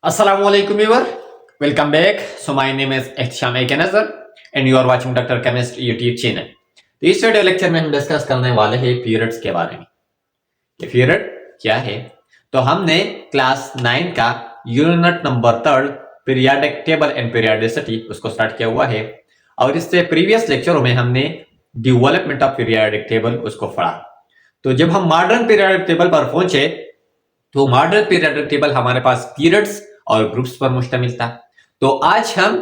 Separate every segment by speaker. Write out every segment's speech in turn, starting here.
Speaker 1: Assalamualaikum viewer, welcome back. So my name is Ihtiam Nazar and you are watching Dr. Chemist YouTube channel. तो इस video lecture में हम discuss करने वाले हैं पीरियड्स के बारे में। ये पीरियड क्या है? तो हमने क्लास 9 का unit number 3 periodic table and periodicity उसको स्टार्ट किया हुआ है और इससे प्रीवियस लेक्चरों में हमने डेवलपमेंट ऑफ पीरियाडिक टेबल उसको पढ़ा। तो जब हम मॉडर्न पीरियाडिक टेबल पर पहुंचे तो मॉडर्न पीरियडिक टेबल हमारे पास पीरियड्स और ग्रुप्स पर मुश्तमिल था। तो आज हम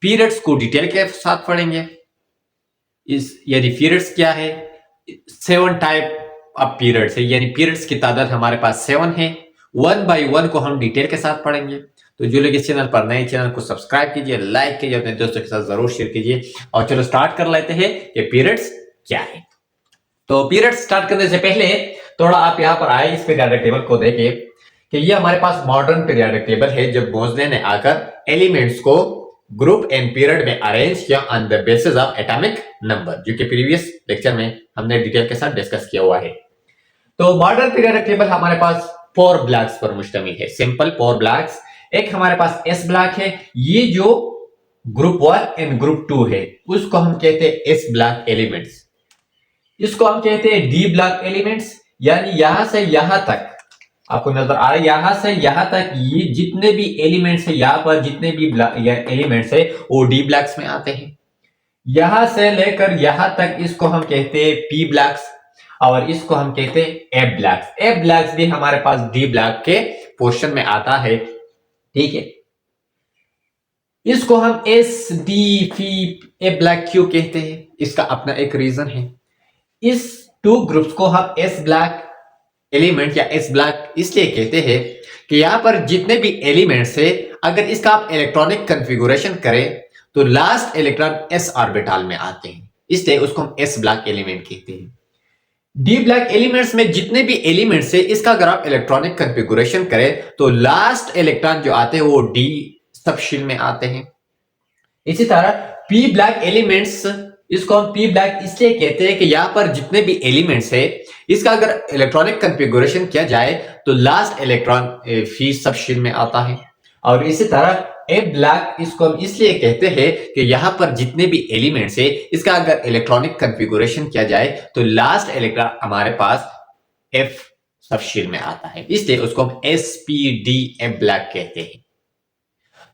Speaker 1: पीरियड्स को डिटेल के साथ पढ़ेंगे। यानी पीरियड्स क्या है? 7 टाइप ऑफ पीरियड्स है, यानी पीरियड्स की तादाद हमारे पास 7 है। 1 बाय 1 को हम डिटेल के साथ पढ़ेंगे। तो जो लोग इस चैनल पर नए, चैनल को सब्सक्राइब कीजिए, लाइक कीजिए, अपने दोस्तों के साथ जरूर शेयर कीजिए। और चलो स्टार्ट कर लेते हैं कि पीरियड्स क्या है। तो पीरियड स्टार्ट करने से पहले थोड़ा आप यहाँ पर आए, इस पीरियडिक टेबल को देखिए कि ये हमारे पास मॉडर्न पीरियडिक टेबल है। जब मोज़ले ने आकर एलिमेंट्स को ग्रुप एंड पीरियड में अरेंज किया on the basis of atomic number, जो कि प्रीवियस लेक्चर में हमने डिटेल के साथ डिस्कस किया हुआ है। तो मॉडर्न पीरियडिक टेबल हमारे पास 4 ब्लॉक्स पर मुश्तमिल है, सिंपल 4 ब्लॉक्स। एक हमारे पास एस ब्लॉक है, ये जो ग्रुप 1 एंड ग्रुप 2 है उसको हम कहते हैं एस ब्लॉक एलिमेंट्स। इसको हम कहते हैं डी ब्लॉक एलिमेंट्स, यानी यहां से यहां तक आपको नजर आ रहा है, यहां से यहां तक ये जितने भी एलिमेंट्स है, यहां पर जितने भी एलिमेंट्स है वो डी ब्लॉक्स में आते हैं। यहां से लेकर यहां तक इसको हम कहते हैं पी ब्लॉक्स और इसको हम कहते हैं एफ ब्लॉक्स। एफ ब्लॉक्स भी हमारे पास डी ब्लॉक के पोर्शन में आता है, ठीक है। इसको हम S D P F block क्यों कहते हैं, इसका अपना एक रीजन है। इस 2 ग्रुप्स को हम एस ब्लॉक एलिमेंट या एस ब्लॉक इसलिए कहते हैं कि यहां पर जितने भी एलिमेंट्स है, अगर इसका आप इलेक्ट्रॉनिक कॉन्फ़िगरेशन करें तो लास्ट इलेक्ट्रॉन एस ऑर्बिटल में आते हैं, इसलिए उसको हम एस ब्लॉक एलिमेंट कहते हैं। डी ब्लॉक एलिमेंट्स में जितने भी एलिमेंट्स है, इसका अगर आप इलेक्ट्रॉनिक कॉन्फ़िगरेशन करें तो लास्ट इलेक्ट्रॉन जो आते हैं वो डी सबशेल में आते हैं। इसी तरह पी ब्लॉक एलिमेंट्स, इसको हम पी ब्लॉक इसलिए कहते हैं कि यहां पर जितने भी एलिमेंट्स है, इसका अगर इलेक्ट्रॉनिक कॉन्फ़िगरेशन किया जाए तो लास्ट इलेक्ट्रॉन फी सबशेल में आता है। और इसी तरह एफ ब्लॉक, इसको हम इसलिए कहते हैं कि यहां पर जितने भी एलिमेंट्स है, इसका अगर इलेक्ट्रॉनिक कॉन्फ़िगरेशन किया जाए तो लास्ट इलेक्ट्रॉन हमारे पास एफ सबशेल में आता है, इसलिए उसको हम S P D F block कहते हैं।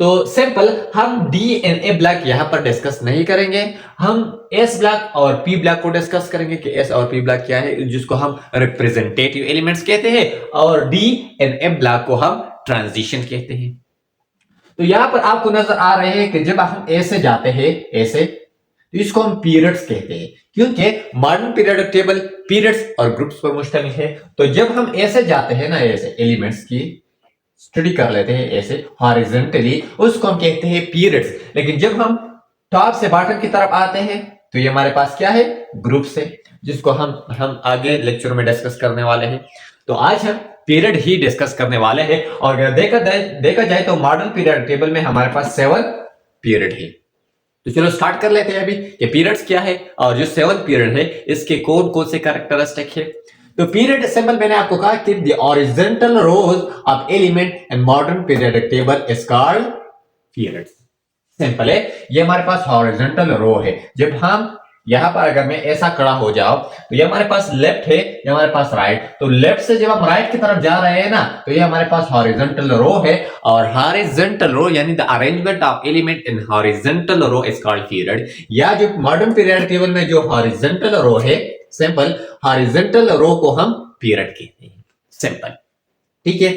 Speaker 1: तो सिंपल हम डी एंड ए ब्लॉक यहां पर डिस्कस नहीं करेंगे, हम एस ब्लॉक और पी ब्लॉक को डिस्कस करेंगे कि एस और पी ब्लॉक क्या है, जिसको हम रिप्रेजेंटेटिव एलिमेंट्स कहते हैं, और डी एंड ए ब्लॉक को हम ट्रांजिशन कहते हैं। तो यहां पर आपको नजर आ रहे हैं कि जब हम ए से जाते हैं, ए से, तो इसको हम पीरियड्स कहते हैं, क्योंकि मॉडर्न पीरियडिक टेबल पीरियड्स और ग्रुप्स पर मुश्तमिल है। तो जब हम ए से जाते हैं ना, ए से एलिमेंट्स की स्टडी कर लेते हैं ऐसे हॉरिजॉन्टली, उसको हम कहते हैं पीरियड्स। लेकिन जब हम टॉप से बॉटम की तरफ आते हैं तो ये हमारे पास क्या है, ग्रुप्स है, जिसको हम आगे लेक्चर में डिस्कस करने वाले हैं। तो आज हम पीरियड ही डिस्कस करने वाले हैं। और अगर देखा जाए तो मॉडर्न पीरियड टेबल में हमारे पास 7 पीरियड है। तो चलो स्टार्ट कर लेते हैं अभी कि पीरियड्स क्या है और जो 7 पीरियड है इसके कौन कौन से कैरेक्टरिस्टिक है। तो पीरियड सिंबल मैंने आपको कहा कि the horizontal rose of element in modern periodic table is called periods. Simple है, ये हमारे पास हॉरिजॉन्टल रो है। जब हम यहां पर अगर मैं ऐसा खड़ा हो जाऊं तो ये हमारे पास लेफ्ट है, ये हमारे पास राइट। तो लेफ्ट से जब हम राइट की तरफ जा रहे हैं ना, तो ये हमारे पास हॉरिजॉन्टल रो है। और हॉरिजॉन्टल रो यानी the arrangement of element in horizontal row is called period. या जो मॉडर्न पीरियड टेबल में जो हॉरिजॉन्टल रो है, सिंपल हॉरिजॉन्टल रो को हम पीरियड कहते हैं, सिंपल, ठीक है।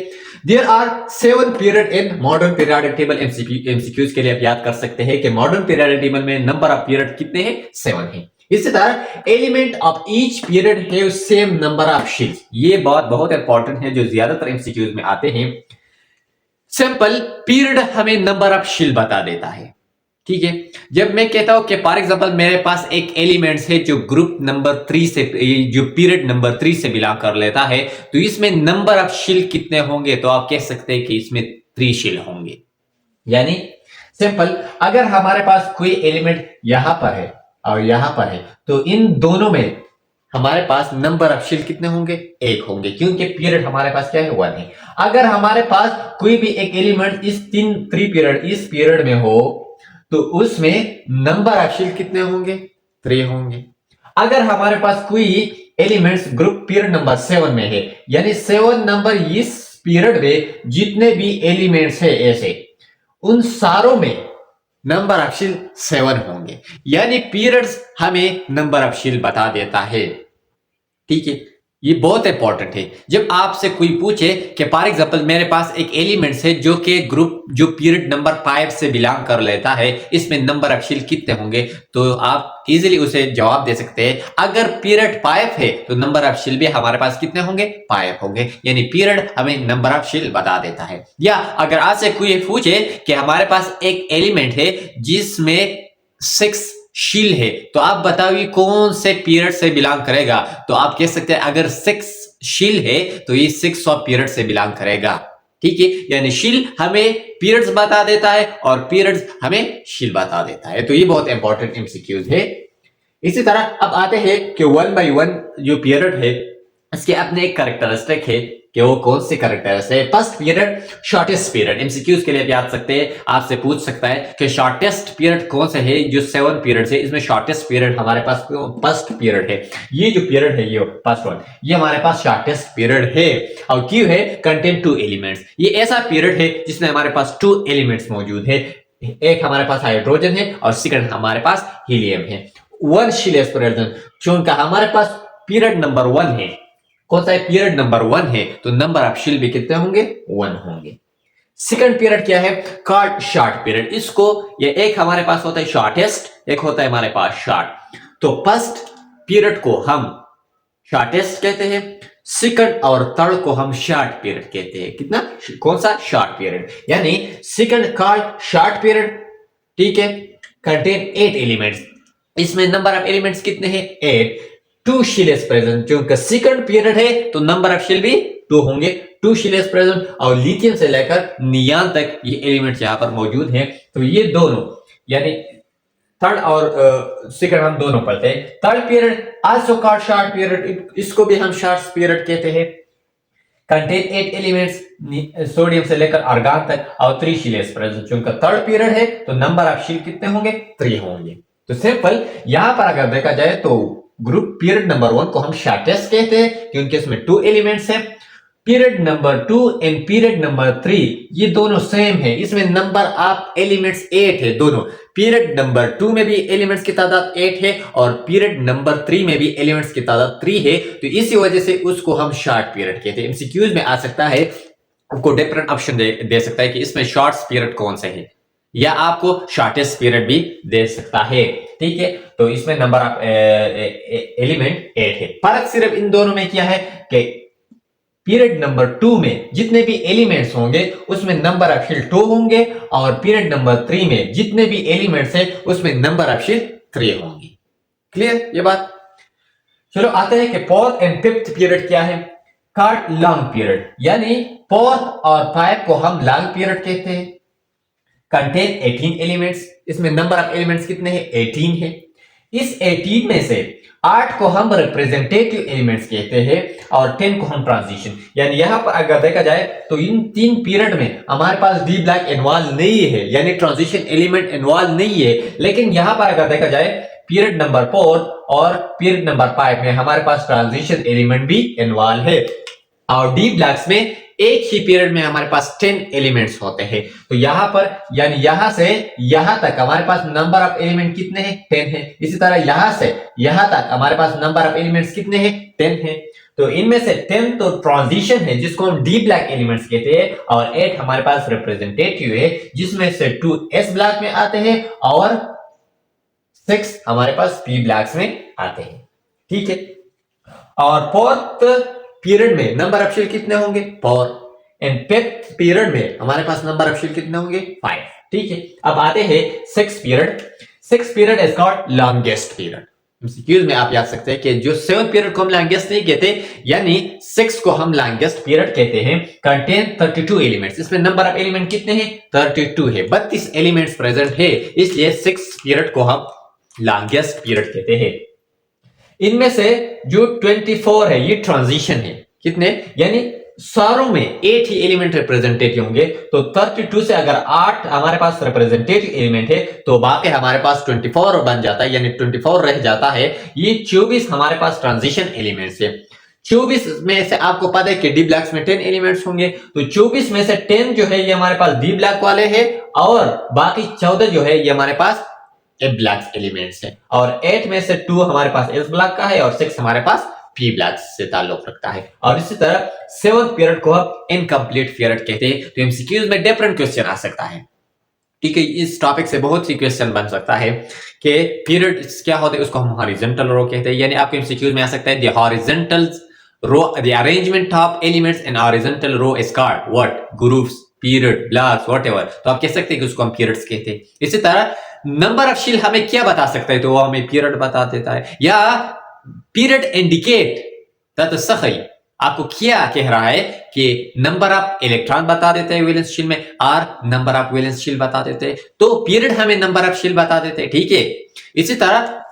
Speaker 1: There are 7 period in modern periodic table. MCQs के लिए आप याद कर सकते हैं कि मॉडर्न पीरियडिक टेबल में नंबर ऑफ पीरियड कितने हैं, 7 हैं। इसी तरह element of each period have same number of shields. ये बात बहुत इंपॉर्टेंट है जो ज्यादातर एमसीक्यूज में आते हैं। सिंपल पीरियड हमें नंबर ऑफ शील्ड बता देता है, ठीक है। जब मैं कहता हूं कि फॉर एग्जांपल मेरे पास एक एलिमेंट्स है जो ग्रुप नंबर 3 से, जो पीरियड नंबर 3 से बिलोंग कर लेता है, तो इसमें नंबर ऑफ शील्ड कितने होंगे, तो आप कह सकते हैं कि इसमें 3 शील्ड होंगे। यानी सिंपल अगर हमारे पास कोई एलिमेंट यहां पर है और यहां पर है, तो इन दोनों में हमारे पास नंबर ऑफ शील्ड कितने होंगे? एक होंगे, क्योंकि पीरियड हमारे पास क्या है? 1 है। अगर हमारे पास कोई भी एक एलिमेंट इस इस पीरियड में हो तो उसमें नंबर ऑफ शील्ड कितने होंगे? 3 होंगे। अगर हमारे पास कोई एलिमेंट्स ग्रुप पीरियड नंबर 7 में है, यानी 7 नंबर इस पीरियड में जितने भी एलिमेंट्स है ऐसे, उन सारों में नंबर ऑफ शील्ड 7 होंगे, यानी पीरियड्स हमें नंबर ऑफ शील्ड बता देता है। ठीक है, ये बहुत इंपॉर्टेंट है। जब आपसे कोई पूछे कि फॉर एग्जांपल मेरे पास एक एलिमेंट्स है जो कि ग्रुप जो पीरियड नंबर 5 से बिलोंग कर लेता है, इसमें नंबर ऑफ शील्ड कितने होंगे, तो आप इजीली उसे जवाब दे सकते हैं। अगर पीरियड 5 है तो नंबर ऑफ शील्ड भी हमारे पास कितने होंगे? 5 होंगे, यानी पीरियड हमें नंबर ऑफ शील्ड बता देता है। या अगर आपसे कोई पूछे कि हमारे पास एक एलिमेंट है जिसमें 6 शील है, तो आप बताओ कौन से पीरियड से बिलोंग करेगा, तो आप कह सकते हैं अगर 6 शील है तो ये 6 ऑफ पीरियड से बिलोंग करेगा। ठीक है, यानी शील हमें पीरियड्स बता देता है और पीरियड्स हमें शील बता देता है। तो ये बहुत इंपॉर्टेंट एमसीक्यूज है। इसी तरह अब आते हैं कि 1 by 1 जो पीरियड है इसके अपने एक कैरेक्टरिस्टिक है कि वो कौन सी कैरेक्टरिस्टिक है। First period, shortest period. MCQs के लिए भी आ सकते हैं, आपसे पूछ सकता है कि शॉर्टेस्ट पीरियड कौन सा है। जो 7 पीरियड है इसमें शॉर्टेस्ट पीरियड हमारे पास फर्स्ट पीरियड है। ये जो पीरियड है, ये फर्स्ट वन, ये हमारे पास शॉर्टेस्ट पीरियड है। और क्यों है? Contain 2 elements. ये ऐसा पीरियड है जिसमें हमारे पास 2 एलिमेंट्स मौजूद है। एक हमारे पास हाइड्रोजन है और सेकंड हमारे पास हीलियम है। 1 शीलेस पीरियड, चूंकि हमारे पास पीरियड नंबर 1 है, कौन सा है? पीरियड नंबर 1 है, तो नंबर ऑफ शील्ड भी कितने होंगे? 1 होंगे। सेकंड पीरियड क्या है? Called short period. इसको ये एक हमारे पास होता है शॉर्टेस्ट, एक होता है हमारे पास शॉर्ट। तो फर्स्ट पीरियड को हम शॉर्टेस्ट कहते हैं, सेकंड और थर्ड को हम शॉर्ट पीरियड कहते हैं। कितना? कौन सा? Short period. यानी सेकंड कॉल्ड शॉर्ट पीरियड, ठीक है, कंटेन 8 एलिमेंट्स। इसमें नंबर ऑफ एलिमेंट्स कितने हैं? 8। 2 शील इज प्रेजेंट, क्योंकि सेकंड पीरियड है तो नंबर ऑफ शील भी 2 होंगे। 2 शील इज प्रेजेंट और लिथियम से लेकर नियान तक ये एलिमेंट्स यहां पर मौजूद हैं। तो ये दोनों, यानी थर्ड और सेकंड हम दोनों पढ़ते हैं। Third period also called short period, इसको भी हम शॉर्ट पीरियड कहते हैं। कंटेन 8 एलिमेंट्स सोडियम से लेकर आर्गन तक और 3 शील इज प्रेजेंट। क्योंकि थर्ड पीरियड है तो नंबर ऑफ शील कितने होंगे? 3 होंगे। तो सिंपल यहां पर अगर देखा जाए तो ग्रुप पीरियड नंबर 1 को हम शॉर्टेस्ट कहते हैं क्योंकि इसमें 2 एलिमेंट्स हैं। Period number 2 and period number 3 ये दोनों सेम है, इसमें नंबर ऑफ एलिमेंट्स 8 है दोनों। पीरियड नंबर 2 में भी एलिमेंट्स की तादाद 8 है और पीरियड नंबर 3 में भी एलिमेंट्स की तादाद 3 है। तो इसी वजह से उसको हम शॉर्ट पीरियड कहते हैं। एमसीक्यूज में आ सकता है, आपको डिफरेंट ऑप्शन दे सकता है कि इसमें शॉर्ट पीरियड कौन सा है, या आपको शॉर्टेस्ट पीरियड भी दे सकता है। ठीक है, तो इसमें नंबर ऑफ एलिमेंट 8 है। फर्क सिर्फ इन दोनों में क्या है कि पीरियड नंबर 2 में जितने भी एलिमेंट्स होंगे उसमें नंबर ऑफ शील्ड 2 होंगे और पीरियड नंबर 3 में जितने भी एलिमेंट्स है उसमें नंबर ऑफ शील्ड 3 होंगे। क्लियर ये बात? चलो आते हैं कि फोर्थ एंड फिफ्थ पीरियड क्या है। कॉल्ड लॉन्ग पीरियड, यानी फोर्थ और 5 को हम लॉन्ग पीरियड कहते हैं। कंटेन 18 एलिमेंट्स, इसमें नंबर ऑफ एलिमेंट्स कितने हैं? 18 है। इस 18 में से 8 को हम रिप्रेजेंटेटिव एलिमेंट्स कहते हैं और 10 को हम ट्रांजिशन। यानी यहां पर अगर देखा जाए तो इन 3 पीरियड में हमारे पास डी ब्लैक इन्वॉल्व नहीं है, यानी ट्रांजिशन एलिमेंट इन्वॉल्व नहीं है। लेकिन यहां पर अगर देखा जाए पीरियड नंबर 4 और पीरियड नंबर 5 में हमारे पास ट्रांजिशन एलिमेंट भी इन्वॉल्व है। और डी ब्लैक्स में एक ही पीरियड में हमारे पास 10 एलिमेंट्स होते हैं। तो यहां पर यानी यहां से यहां तक हमारे पास नंबर ऑफ एलिमेंट कितने हैं? 10 है। इसी तरह यहां से यहां तक हमारे पास नंबर ऑफ एलिमेंट्स कितने हैं? 10 है। तो इनमें से 10 तो ट्रांजिशन है जिसको हम डी ब्लैक एलिमेंट्स कहते हैं और 8 हमारे पास रिप्रेजेंटेटिव है जिसमें से 2 एस ब्लैक में आते हैं और 6 हमारे पास पी ब्लैक्स में आते हैं। ठीक है, और फोर्थ पीरियड में नंबर ऑफ शील्ड कितने होंगे? 4 एंड फिफ्थ पीरियड में हमारे पास नंबर ऑफ शील्ड कितने होंगे? 5। ठीक है, अब आते हैं six period. Six period is called longest period. MCQs में आप याद सकते हैं कि जो 7 पीरियड को हम लॉन्गेस्ट नहीं कहते, यानी 6 को हम लॉन्गेस्ट पीरियड कहते हैं। कंटेन 32 एलिमेंट्स, इसमें नंबर ऑफ एलिमेंट कितने हैं? 32 है। 32 एलिमेंट्स प्रेजेंट है, इसलिए 6 पीरियड को हम लॉन्गेस्ट पीरियड कहते हैं। इनमें से जो 24 है ये ट्रांजिशन है। कितने, यानी सारों में 8 ही एलिमेंट रिप्रेजेंटेटिव होंगे। तो 32 से अगर 8 हमारे पास रिप्रेजेंटेटिव एलिमेंट है तो बाकी हमारे पास 24 बन जाता है, यानी 24 रह जाता है। ये 24 हमारे पास ट्रांजिशन एलिमेंट्स है। 24 में से आपको पता है कि डी ब्लॉक्स में 10 एलिमेंट्स होंगे, तो 24 में से 10 जो है ये हमारे पास डी ब्लॉक वाले हैं और बाकी 14 जो है ये हमारे पास ए ब्लॉक्स एलिमेंट्स है। और 8 में से 2 हमारे पास एस ब्लॉक का है और 6 हमारे पास पी ब्लॉक से ताल्लुक रखता है। और इसी तरह 7th पीरियड को हम इनकम्प्लीट पीरियड कहते हैं। तो एमसीक्यूज में डिफरेंट क्वेश्चन आ सकता है, ठीक है। इस टॉपिक से बहुत सी क्वेश्चन बन सकता है कि पीरियड क्या होते हैं, उसको हम हॉरिजॉन्टल रो कहते हैं। यानी आपके एमसीक्यूज में आ सकता है the horizontal row, the arrangement of elements in horizontal row is called what, groups, period, blocks, whatever. तो आप कह सकते हैं कि उसको हम पीरियड्स कहते हैं। इसी तरह नंबर ऑफ शील हमें क्या बता सकता है, तो वो हमें पीरियड बता देता है। या पीरियड इंडिकेट सही आपको क्या कह रहा है कि नंबर ऑफ इलेक्ट्रॉन बता देते हैं वैलेंस शील में और नंबर ऑफ वैलेंस शील बता देते हैं, तो पीरियड हमें नंबर ऑफ शील बता देते हैं, ठीक है। इसी तरह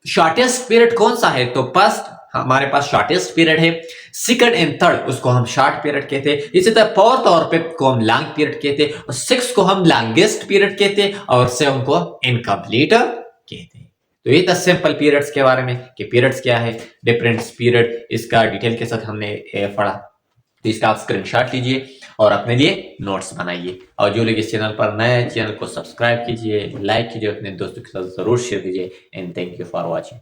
Speaker 1: शॉर्टेस्ट पीरियड कौन सा है, तो फर्स्ट हमारे पास शॉर्टेस्ट पीरियड है, सेकंड एंड थर्ड उसको हम शॉर्ट पीरियड कहते हैं। इसी तरह फोर्थ और फिफ्थ को हम लॉन्ग पीरियड कहते हैं और सिक्स को हम लॉन्गेस्ट पीरियड कहते हैं और सेवन को इनकम्प्लीट कहते हैं। तो ये 10 सिंपल पीरियड्स के बारे में कि पीरियड्स क्या है, डिफरेंट पीरियड, इसका डिटेल के साथ हमने पढ़ा। तो इसका आप स्क्रीनशॉट लीजिए और अपने लिए नोट्स बनाइए। और जो लोग इस चैनल पर नए हैं, चैनल को सब्सक्राइब कीजिए, लाइक कीजिए, अपने दोस्तों के साथ जरूर शेयर कीजिए। And thank you for watching.